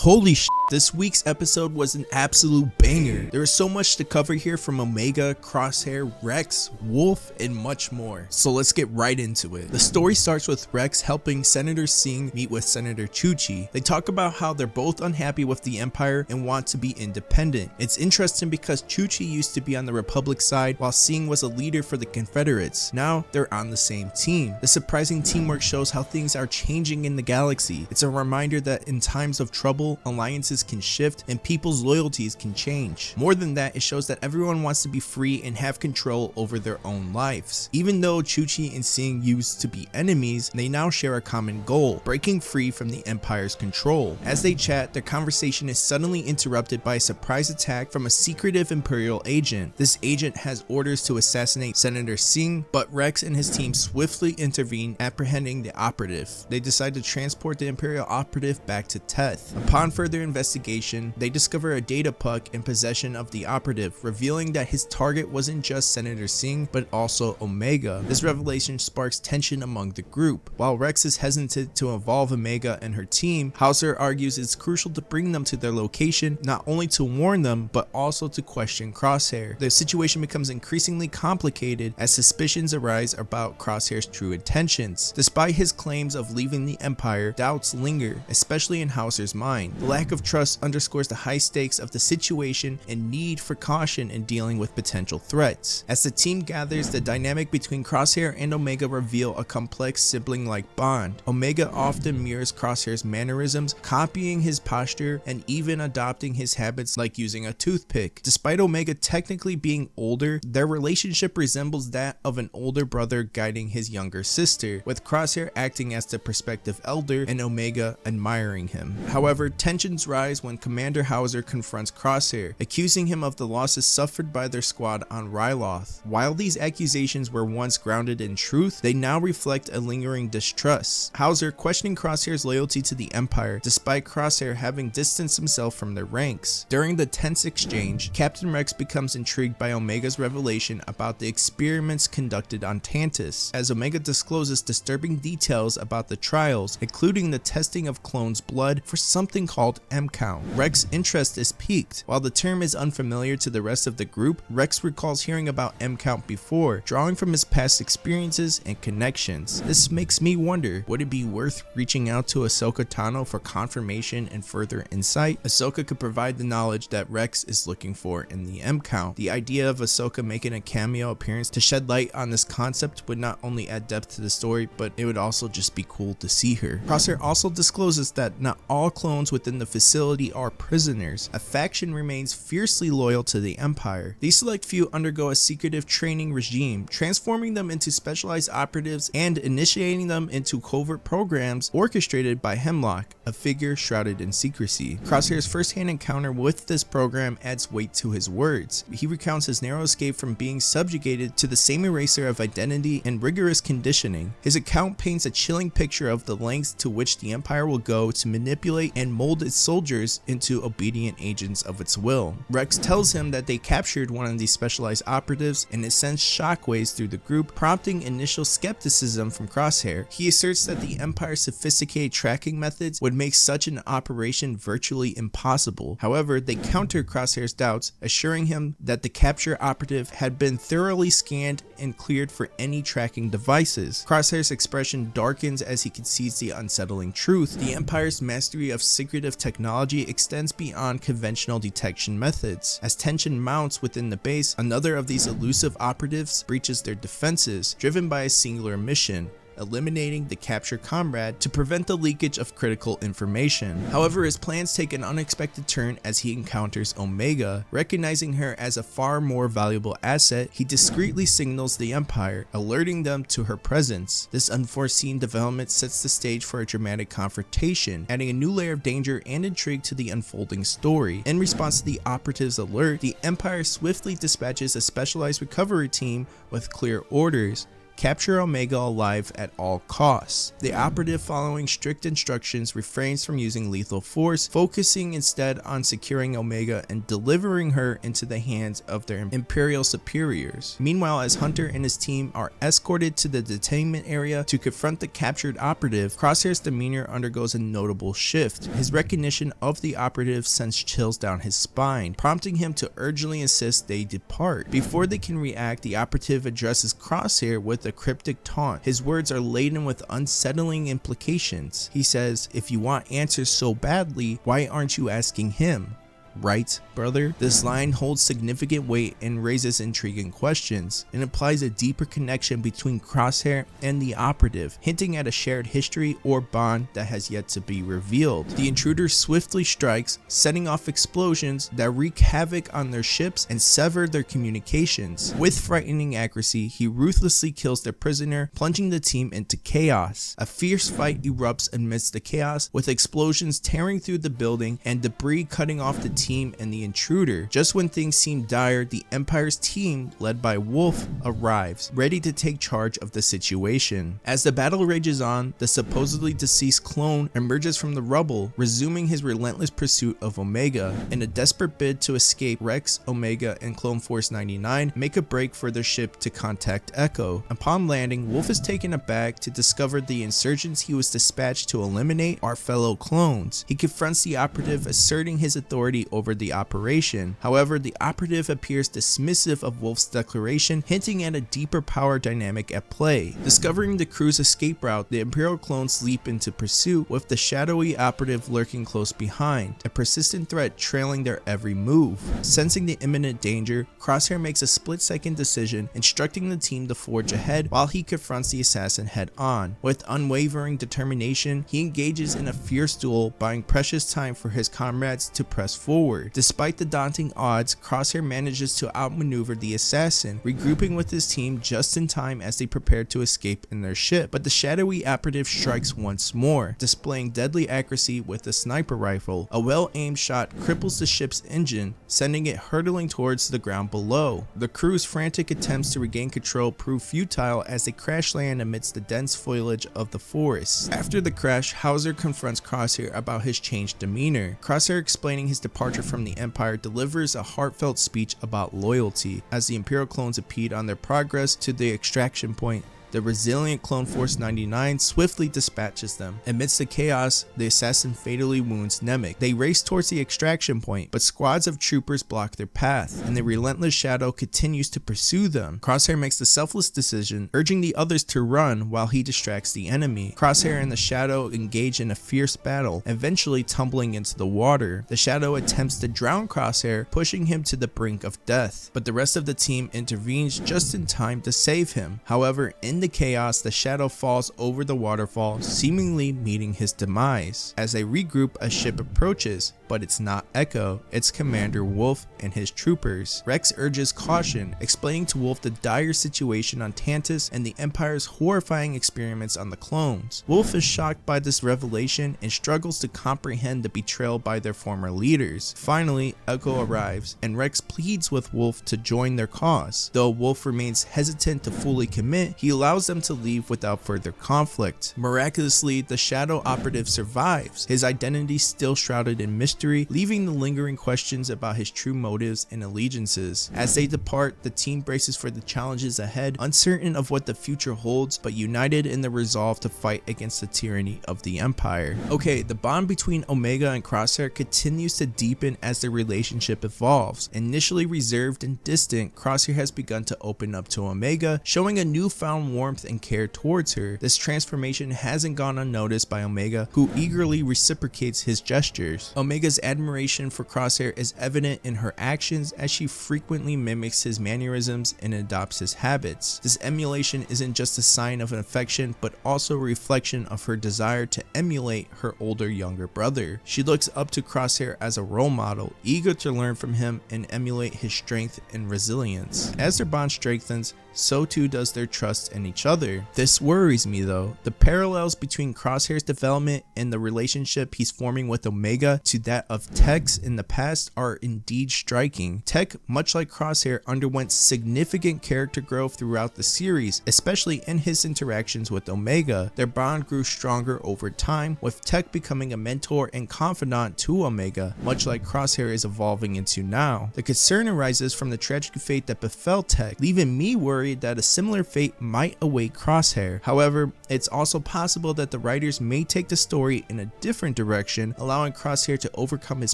Holy shit, this week's episode was an absolute banger. There is so much to cover here from Omega, Crosshair, Rex, Wolffe, and much more. So let's get right into it. The story starts with Rex helping Senator Singh meet with Senator Chuchi. They talk about how they're both unhappy with the Empire and want to be independent. It's interesting because Chuchi used to be on the Republic side while Singh was a leader for the Confederates. Now they're on the same team. The surprising teamwork shows how things are changing in the galaxy. It's a reminder that in times of trouble, alliances can shift and people's loyalties can change. More than that, it shows that everyone wants to be free and have control over their own lives. Even though Chuchi and Singh used to be enemies, they now share a common goal: breaking free from the Empire's control. As they chat, their conversation is suddenly interrupted by a surprise attack from a secretive Imperial agent. This agent has orders to assassinate Senator Singh, but Rex and his team swiftly intervene, apprehending the operative. They decide to transport the Imperial operative back to Teth. Upon further investigation, they discover a data puck in possession of the operative, revealing that his target wasn't just Senator Singh, but also Omega. This revelation sparks tension among the group. While Rex is hesitant to involve Omega and her team, Hauser argues it's crucial to bring them to their location, not only to warn them, but also to question Crosshair. The situation becomes increasingly complicated as suspicions arise about Crosshair's true intentions. Despite his claims of leaving the Empire, doubts linger, especially in Hauser's mind. The lack of trust underscores the high stakes of the situation and need for caution in dealing with potential threats. As the team gathers, the dynamic between Crosshair and Omega reveal a complex sibling-like bond. Omega often mirrors Crosshair's mannerisms, copying his posture and even adopting his habits like using a toothpick. Despite Omega technically being older, their relationship resembles that of an older brother guiding his younger sister, with Crosshair acting as the prospective elder and Omega admiring him. However, tensions rise when Commander Hauser confronts Crosshair, accusing him of the losses suffered by their squad on Ryloth. While these accusations were once grounded in truth, they now reflect a lingering distrust. Hauser questioning Crosshair's loyalty to the Empire, despite Crosshair having distanced himself from their ranks. During the tense exchange, Captain Rex becomes intrigued by Omega's revelation about the experiments conducted on Tantis, as Omega discloses disturbing details about the trials, including the testing of clones' blood for something called M-count. Rex's interest is piqued. While the term is unfamiliar to the rest of the group, Rex recalls hearing about M-count before, drawing from his past experiences and connections. This makes me wonder, would it be worth reaching out to Ahsoka Tano for confirmation and further insight? Ahsoka could provide the knowledge that Rex is looking for in the M-count. The idea of Ahsoka making a cameo appearance to shed light on this concept would not only add depth to the story, but it would also just be cool to see her. Crosshair also discloses that not all clones within the facility are prisoners. A faction remains fiercely loyal to the Empire. These select few undergo a secretive training regime, transforming them into specialized operatives and initiating them into covert programs orchestrated by Hemlock, a figure shrouded in secrecy. Crosshair's first-hand encounter with this program adds weight to his words. He recounts his narrow escape from being subjugated to the same eraser of identity and rigorous conditioning. His account paints a chilling picture of the lengths to which the Empire will go to manipulate and mold its soldiers into obedient agents of its will. Rex tells him that they captured one of these specialized operatives, and it sends shockwaves through the group, prompting initial skepticism from Crosshair. He asserts that the Empire's sophisticated tracking methods would make such an operation virtually impossible. However, they counter Crosshair's doubts, assuring him that the captured operative had been thoroughly scanned and cleared for any tracking devices. Crosshair's expression darkens as he concedes the unsettling truth. The Empire's mastery of secretive technology extends beyond conventional detection methods. As tension mounts within the base, another of these elusive operatives breaches their defenses, driven by a singular mission: eliminating the captured comrade to prevent the leakage of critical information. However, his plans take an unexpected turn as he encounters Omega. Recognizing her as a far more valuable asset, he discreetly signals the Empire, alerting them to her presence. This unforeseen development sets the stage for a dramatic confrontation, adding a new layer of danger and intrigue to the unfolding story. In response to the operative's alert, the Empire swiftly dispatches a specialized recovery team with clear orders: capture Omega alive at all costs. The operative, following strict instructions, refrains from using lethal force, focusing instead on securing Omega and delivering her into the hands of their Imperial superiors. Meanwhile, as Hunter and his team are escorted to the detainment area to confront the captured operative, Crosshair's demeanor undergoes a notable shift. His recognition of the operative sends chills down his spine, prompting him to urgently insist they depart. Before they can react, the operative addresses Crosshair with a cryptic taunt. His words are laden with unsettling implications. He says, "If you want answers so badly, why aren't you asking him? Right, brother?" This line holds significant weight and raises intriguing questions. It implies a deeper connection between Crosshair and the operative, hinting at a shared history or bond that has yet to be revealed. The intruder swiftly strikes, setting off explosions that wreak havoc on their ships and sever their communications. With frightening accuracy, he ruthlessly kills their prisoner, plunging the team into chaos. A fierce fight erupts amidst the chaos, with explosions tearing through the building and debris cutting off the team and the intruder. Just when things seem dire, the Empire's team, led by Wolffe, arrives, ready to take charge of the situation. As the battle rages on, the supposedly deceased clone emerges from the rubble, resuming his relentless pursuit of Omega. In a desperate bid to escape, Rex, Omega, and Clone Force 99 make a break for their ship to contact Echo. Upon landing, Wolffe is taken aback to discover the insurgents he was dispatched to eliminate are fellow clones. He confronts the operative, asserting his authority over the operation. However, the operative appears dismissive of Wolffe's declaration, hinting at a deeper power dynamic at play. Discovering the crew's escape route, the Imperial clones leap into pursuit, with the shadowy operative lurking close behind, a persistent threat trailing their every move. Sensing the imminent danger, Crosshair makes a split-second decision, instructing the team to forge ahead while he confronts the assassin head-on. With unwavering determination, he engages in a fierce duel, buying precious time for his comrades to press forward. Despite the daunting odds, Crosshair manages to outmaneuver the assassin, regrouping with his team just in time as they prepare to escape in their ship. But the shadowy operative strikes once more, displaying deadly accuracy with a sniper rifle. A well-aimed shot cripples the ship's engine, sending it hurtling towards the ground below. The crew's frantic attempts to regain control prove futile as they crash land amidst the dense foliage of the forest. After the crash, Hauser confronts Crosshair about his changed demeanor. Crosshair, explaining his departure from the Empire, delivers a heartfelt speech about loyalty. As the Imperial clones impede on their progress to the extraction point, the resilient Clone Force 99 swiftly dispatches them. Amidst the chaos, the assassin fatally wounds Nemik. They race towards the extraction point, but squads of troopers block their path, and the relentless Shadow continues to pursue them. Crosshair makes the selfless decision, urging the others to run while he distracts the enemy. Crosshair and the Shadow engage in a fierce battle, eventually tumbling into the water. The Shadow attempts to drown Crosshair, pushing him to the brink of death, but the rest of the team intervenes just in time to save him. However, in the chaos, the Shadow falls over the waterfall, seemingly meeting his demise. As they regroup, a ship approaches, but it's not Echo, it's Commander Wolffe and his troopers. Rex urges caution, explaining to Wolffe the dire situation on Tantis and the Empire's horrifying experiments on the clones. Wolffe is shocked by this revelation and struggles to comprehend the betrayal by their former leaders. Finally, Echo arrives, and Rex pleads with Wolffe to join their cause. Though Wolffe remains hesitant to fully commit, he allows them to leave without further conflict. Miraculously, the Shadow operative survives, his identity still shrouded in mystery, leaving the lingering questions about his true motives and allegiances. As they depart, the team braces for the challenges ahead, uncertain of what the future holds, but united in the resolve to fight against the tyranny of the Empire. Okay, the bond between Omega and Crosshair continues to deepen as their relationship evolves. Initially reserved and distant, Crosshair has begun to open up to Omega, showing a newfound warmth and care towards her. This transformation hasn't gone unnoticed by Omega, who eagerly reciprocates his gestures. Omega's admiration for Crosshair is evident in her actions, as she frequently mimics his mannerisms and adopts his habits. This emulation isn't just a sign of affection, but also a reflection of her desire to emulate her older younger brother. She looks up to Crosshair as a role model, eager to learn from him and emulate his strength and resilience. As their bond strengthens, so too does their trust in each other. This worries me though. The parallels between Crosshair's development and the relationship he's forming with Omega to that of Tech's in the past are indeed striking. Tech, much like Crosshair, underwent significant character growth throughout the series, especially in his interactions with Omega. Their bond grew stronger over time, with Tech becoming a mentor and confidant to Omega, much like Crosshair is evolving into now. The concern arises from the tragic fate that befell Tech, leaving me worried that a similar fate might await Crosshair. However, it's also possible that the writers may take the story in a different direction, allowing Crosshair to overcome his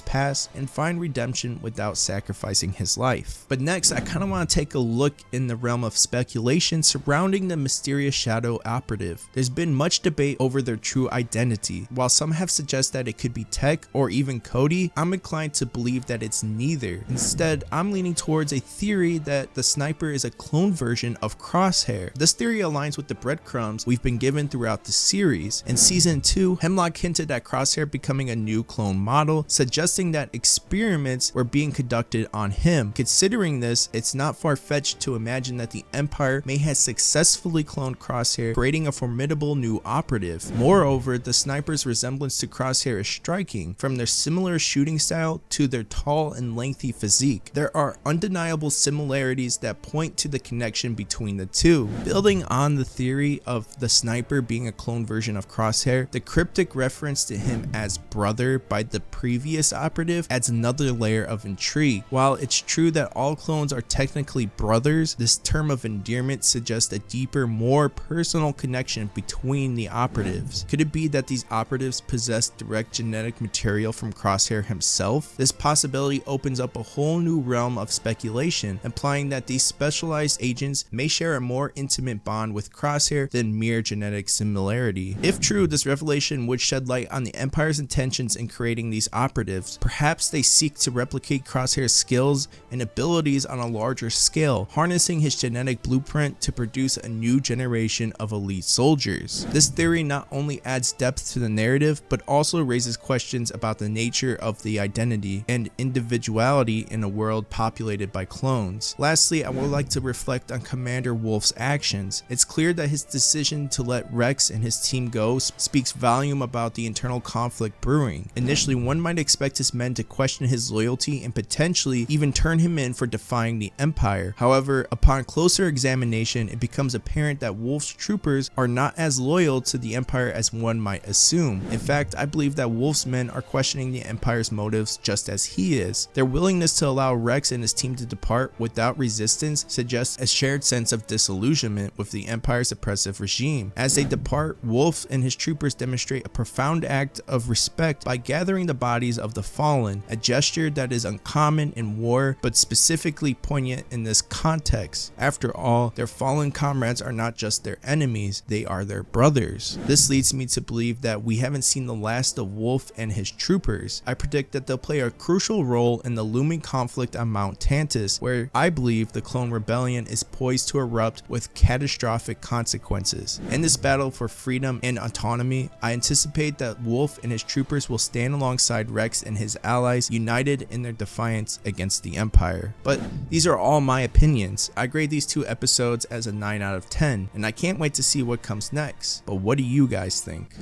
past and find redemption without sacrificing his life. But next, I kind of want to take a look in the realm of speculation surrounding the mysterious shadow operative. There's been much debate over their true identity. While some have suggested that it could be Tech or even Cody, I'm inclined to believe that it's neither. Instead, I'm leaning towards a theory that the sniper is a clone version of Crosshair. This theory aligns with the breadcrumbs we've been given throughout the series. In season 2, Hemlock hinted at Crosshair becoming a new clone model, suggesting that experiments were being conducted on him. Considering this, it's not far-fetched to imagine that the Empire may have successfully cloned Crosshair, creating a formidable new operative. Moreover, the sniper's resemblance to Crosshair is striking, from their similar shooting style to their tall and lengthy physique. There are undeniable similarities that point to the connection between the two. Building on the theory of the sniper being a clone version of Crosshair, the cryptic reference to him as brother by the previous operative adds another layer of intrigue. While it's true that all clones are technically brothers, this term of endearment suggests a deeper, more personal connection between the operatives. Could it be that these operatives possess direct genetic material from Crosshair himself? This possibility opens up a whole new realm of speculation, implying that these specialized agents may share a more intimate bond with Crosshair than mere genetic similarity. If true, this revelation would shed light on the Empire's intentions in creating these operatives. Perhaps they seek to replicate Crosshair's skills and abilities on a larger scale, harnessing his genetic blueprint to produce a new generation of elite soldiers. This theory not only adds depth to the narrative, but also raises questions about the nature of the identity and individuality in a world populated by clones. Lastly, I would like to reflect on Commander Wolffe's actions. It's clear that his decision to let Rex and his team go speaks volume about the internal conflict brewing. Initially, one might expect his men to question his loyalty and potentially even turn him in for defying the Empire. However, upon closer examination, it becomes apparent that Wolffe's troopers are not as loyal to the Empire as one might assume. In fact, I believe that Wolffe's men are questioning the Empire's motives just as he is. Their willingness to allow Rex and his team to depart without resistance suggests a shared sense of disillusionment with the Empire's oppressive regime. As they depart, Wolffe and his troopers demonstrate a profound act of respect by gathering the bodies of the fallen, a gesture that is uncommon in war but specifically poignant in this context. After all, their fallen comrades are not just their enemies, they are their brothers. This leads me to believe that we haven't seen the last of Wolffe and his troopers. I predict that they'll play a crucial role in the looming conflict on Mount Tantiss, where I believe the clone rebellion is poised to erupt with catastrophic consequences. In this battle for freedom and autonomy, I anticipate that Wolffe and his troopers will stand alongside Rex and his allies, united in their defiance against the Empire. But these are all my opinions. I grade these 2 episodes as a 9 out of 10, and I can't wait to see what comes next. But what do you guys think?